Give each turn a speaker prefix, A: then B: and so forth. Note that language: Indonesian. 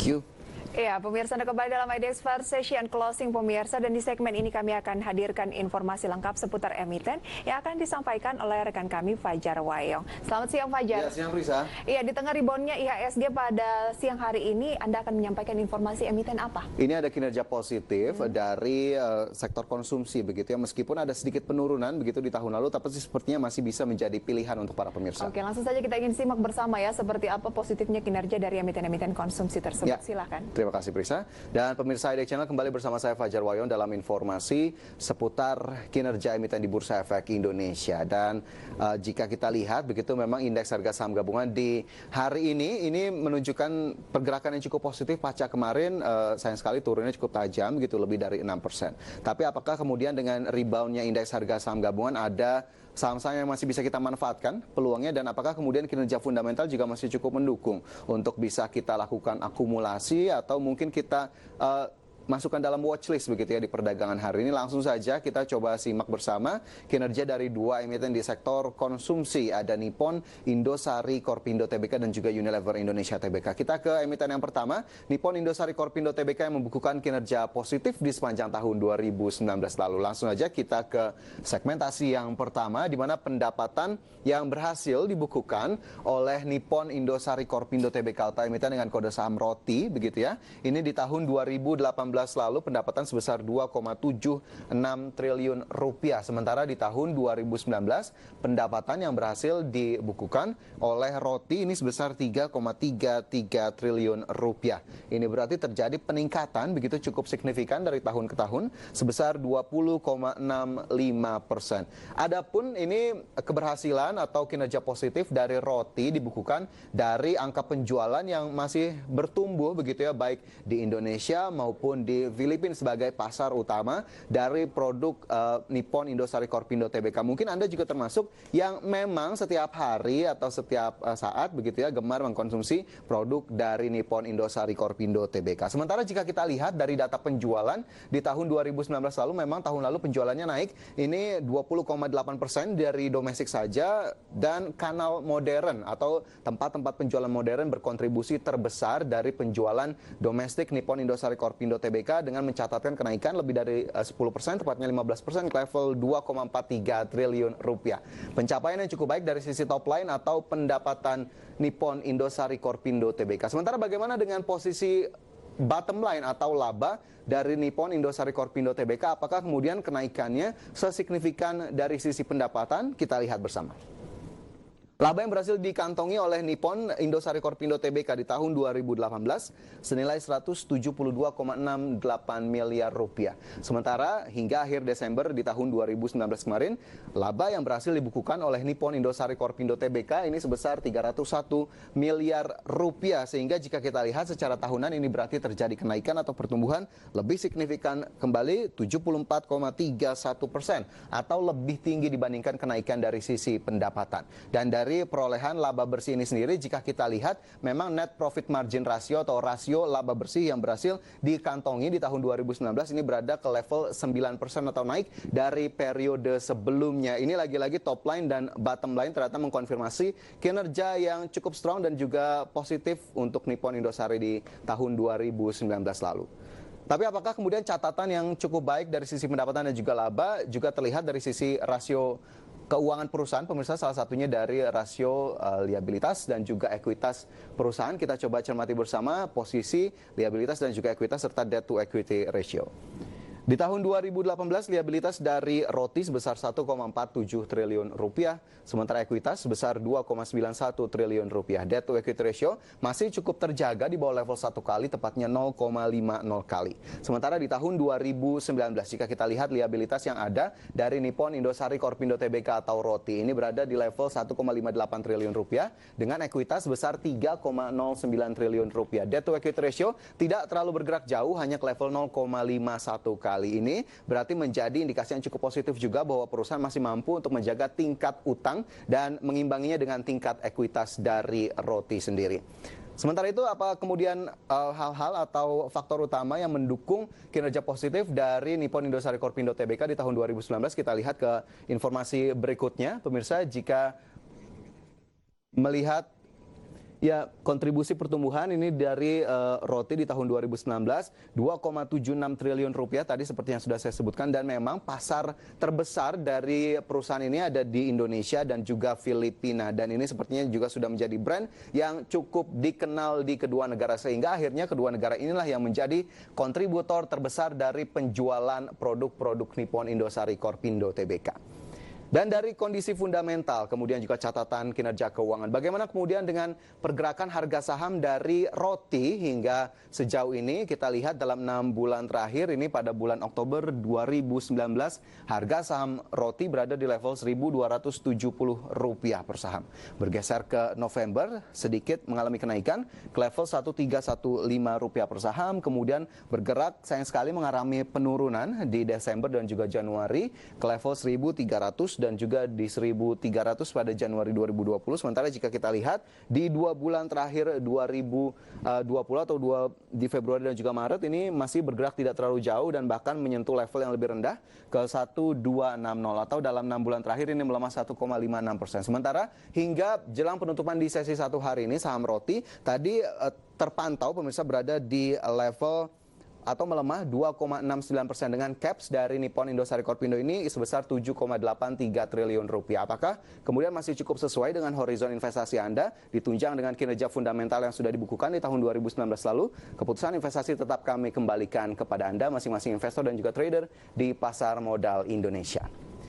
A: Thank you.
B: Iya, pemirsa, Anda kembali dalam IDX First Session Closing pemirsa, dan di segmen ini kami akan hadirkan informasi lengkap seputar emiten yang akan disampaikan oleh rekan kami Fajar Wayong. Selamat siang Fajar.
A: Ya, siang Risa.
B: Iya, di tengah reboundnya IHSG pada siang hari ini, Anda akan menyampaikan informasi emiten apa?
A: Ini ada kinerja positif dari sektor konsumsi begitu ya, meskipun ada sedikit penurunan begitu di tahun lalu, tapi sepertinya masih bisa menjadi pilihan untuk para pemirsa.
B: Oke, langsung saja kita ingin simak bersama ya, seperti apa positifnya kinerja dari emiten-emiten konsumsi tersebut.
A: Ya.
B: Silakan.
A: Terima kasih Prisa. Dan pemirsa IDX Channel kembali bersama saya Fajar Wayong dalam informasi seputar kinerja emiten di Bursa Efek Indonesia. Dan jika kita lihat begitu, memang indeks harga saham gabungan di hari ini menunjukkan pergerakan yang cukup positif. Pasca kemarin sayang sekali turunnya cukup tajam gitu, lebih dari 6%. Tapi apakah kemudian dengan reboundnya indeks harga saham gabungan ada saham-saham yang masih bisa kita manfaatkan peluangnya, dan apakah kemudian kinerja fundamental juga masih cukup mendukung untuk bisa kita lakukan akumulasi atau mungkin kita masukkan dalam watchlist begitu ya di perdagangan hari ini. Langsung saja kita coba simak bersama kinerja dari dua emiten di sektor konsumsi. Ada Nippon Indosari Korpindo Tbk dan juga Unilever Indonesia Tbk. Kita ke emiten yang pertama, Nippon Indosari Korpindo Tbk yang membukukan kinerja positif di sepanjang tahun 2019 lalu. Langsung aja kita ke segmentasi yang pertama, di mana pendapatan yang berhasil dibukukan oleh Nippon Indosari Korpindo Tbk atau emiten dengan kode saham ROTI begitu ya. Ini di tahun 2018 lalu pendapatan sebesar 2,76 triliun rupiah. Sementara di tahun 2019 pendapatan yang berhasil dibukukan oleh ROTI ini sebesar 3,33 triliun rupiah. Ini berarti terjadi peningkatan begitu cukup signifikan dari tahun ke tahun sebesar 20,65%. Adapun ini keberhasilan atau kinerja positif dari ROTI dibukukan dari angka penjualan yang masih bertumbuh begitu ya, baik di Indonesia maupun di Filipina sebagai pasar utama dari produk Nippon Indosari Korpindo Tbk. Mungkin Anda juga termasuk yang memang setiap hari atau setiap saat begitu ya gemar mengkonsumsi produk dari Nippon Indosari Korpindo Tbk. Sementara jika kita lihat dari data penjualan di tahun 2019 lalu, memang tahun lalu penjualannya naik. Ini 20,8% dari domestik saja, dan kanal modern atau tempat-tempat penjualan modern berkontribusi terbesar dari penjualan domestik Nippon Indosari Korpindo Tbk dengan mencatatkan kenaikan lebih dari 10%, tepatnya 15% ke level 2,43 triliun rupiah. Pencapaian yang cukup baik dari sisi top line atau pendapatan Nippon Indosari Korpindo Tbk. Sementara bagaimana dengan posisi bottom line atau laba dari Nippon Indosari Korpindo Tbk? Apakah kemudian kenaikannya sesignifikan dari sisi pendapatan? Kita lihat bersama. Laba yang berhasil dikantongi oleh Nippon Indosari Korpindo Tbk di tahun 2018 senilai 172,68 miliar rupiah. Sementara hingga akhir Desember di tahun 2019 kemarin, laba yang berhasil dibukukan oleh Nippon Indosari Korpindo Tbk ini sebesar 301 miliar rupiah. Sehingga jika kita lihat secara tahunan, ini berarti terjadi kenaikan atau pertumbuhan lebih signifikan kembali 74,31% atau lebih tinggi dibandingkan kenaikan dari sisi pendapatan. Dan dari perolehan laba bersih ini sendiri, jika kita lihat memang net profit margin ratio atau rasio laba bersih yang berhasil dikantongi di tahun 2019 ini berada ke level 9% atau naik dari periode sebelumnya. Ini lagi-lagi top line dan bottom line ternyata mengkonfirmasi kinerja yang cukup strong dan juga positif untuk Nippon Indosari di tahun 2019 lalu. Tapi apakah kemudian catatan yang cukup baik dari sisi pendapatan dan juga laba juga terlihat dari sisi rasio keuangan perusahaan, pemirsa? Salah satunya dari rasio liabilitas dan juga ekuitas perusahaan. Kita coba cermati bersama posisi liabilitas dan juga ekuitas serta debt to equity ratio. Di tahun 2018, liabilitas dari ROTI sebesar 1,47 triliun rupiah, sementara ekuitas sebesar 2,91 triliun rupiah. Debt to equity ratio masih cukup terjaga di bawah level 1 kali, tepatnya 0,50 kali. Sementara di tahun 2019, jika kita lihat liabilitas yang ada dari Nippon Indosari Korpindo Tbk atau ROTI, ini berada di level 1,58 triliun rupiah dengan ekuitas sebesar 3,09 triliun rupiah. Debt to equity ratio tidak terlalu bergerak jauh, hanya ke level 0,51 kali. Ini berarti menjadi indikasi yang cukup positif juga bahwa perusahaan masih mampu untuk menjaga tingkat utang dan mengimbanginya dengan tingkat ekuitas dari ROTI sendiri. Sementara itu, apa kemudian hal-hal atau faktor utama yang mendukung kinerja positif dari Nippon Indosari Korpindo Tbk di tahun 2019? Kita lihat ke informasi berikutnya, pemirsa. Jika melihat Ya, kontribusi pertumbuhan ini dari roti di tahun 2019 2,76 triliun rupiah tadi seperti yang sudah saya sebutkan, dan memang pasar terbesar dari perusahaan ini ada di Indonesia dan juga Filipina, dan ini sepertinya juga sudah menjadi brand yang cukup dikenal di kedua negara, sehingga akhirnya kedua negara inilah yang menjadi kontributor terbesar dari penjualan produk-produk Nippon Indosari Korpindo Tbk. Dan dari kondisi fundamental, kemudian juga catatan kinerja keuangan. Bagaimana kemudian dengan pergerakan harga saham dari roti hingga sejauh ini? Kita lihat dalam 6 bulan terakhir, ini pada bulan Oktober 2019, harga saham roti berada di level Rp1.270 per saham. Bergeser ke November, sedikit mengalami kenaikan ke level Rp1.315 per saham. Kemudian bergerak sayang sekali mengalami penurunan di Desember dan juga Januari ke level 1.300 dan juga di 1.300 pada Januari 2020. Sementara jika kita lihat di 2 bulan terakhir 2020 atau di Februari dan juga Maret, ini masih bergerak tidak terlalu jauh dan bahkan menyentuh level yang lebih rendah ke 1.260, atau dalam 6 bulan terakhir ini melemah 1,56%. Sementara hingga jelang penutupan di sesi 1 hari ini, saham roti tadi terpantau pemirsa berada di level atau melemah 2,69% dengan caps dari Nippon Indosari Korpindo ini sebesar 7,83 triliun rupiah. Apakah kemudian masih cukup sesuai dengan horizon investasi Anda ditunjang dengan kinerja fundamental yang sudah dibukukan di tahun 2019 lalu? Keputusan investasi tetap kami kembalikan kepada Anda masing-masing investor dan juga trader di pasar modal Indonesia.